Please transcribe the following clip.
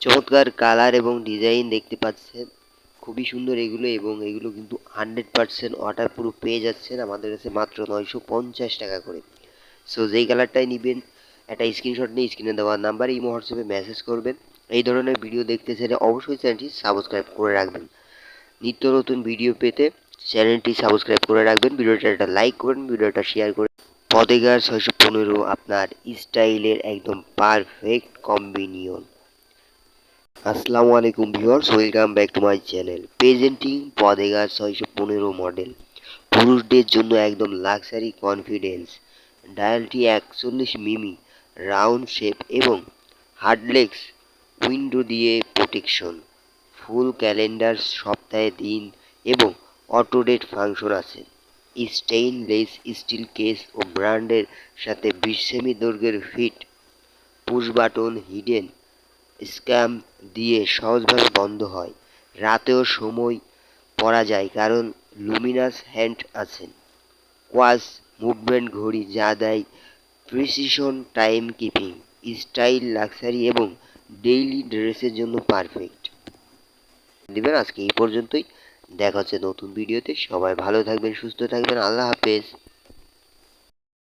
চমৎকার কালার এবং ডিজাইন দেখতে পাচ্ছেন, খুবই সুন্দর এগুলো। এবং এগুলো কিন্তু 100% ওয়াটারপ্রুফ পেয়ে যাচ্ছেন আমাদের কাছে মাত্র 950 টাকা করে। সো যেই কালারটাই নেবেন একটা স্ক্রিনশট নিয়ে স্ক্রিনে দেওয়া নাম্বারে ইমো হোয়াটসঅ্যাপে মেসেজ করবেন। এই ধরনের ভিডিও দেখতে চাইলে অবশ্যই চ্যানেলটি সাবস্ক্রাইব করে রাখবেন। নিত্য নতুন ভিডিও পেতে চ্যানেলটি সাবস্ক্রাইব করে রাখবেন। ভিডিওটা একটা লাইক করবেন, ভিডিওটা শেয়ার করে পদেগার 615 আপনার স্টাইলের একদম পারফেক্ট কম্বিনিয়ন। আসসালামু আলাইকুম viewers, welcome back to my channel. Presenting Poedagar 615 model, পুরুষদের জন্য একদম লাক্সারি কনফিডেন্স। ডায়ালটি 41 মিমি, রাউন্ড শেপ এবং হার্ডলেক্স উইন্ডো দিয়ে প্রোটেকশন। ফুল ক্যালেন্ডার, সপ্তাহে দিন এবং অটো ডেট ফাংশন আছে। স্টেইনলেস স্টিল কেস ও ব্র্যান্ডের সাথে 20 সেমি দৈর্ঘ্যের ফিট পুশ বাটন হিডেন স্ক্যাম্প দিয়ে সহজভাবে বন্ধ হয়। রাতেও সময় পরা যায় কারণ লুমিনাস হ্যান্ড আছে। ওয়াচ মুভমেন্ট ঘড়ি যা দেয় precision time keeping. Style, luxury এবং ডেইলি ড্রেসের জন্য পারফেক্ট। দিবেন আজকে এই পর্যন্তই। দেখা হচ্ছে নতুন ভিডিওতে। সবাই ভালো থাকবেন, সুস্থ থাকবেন। আল্লাহ হাফেজ।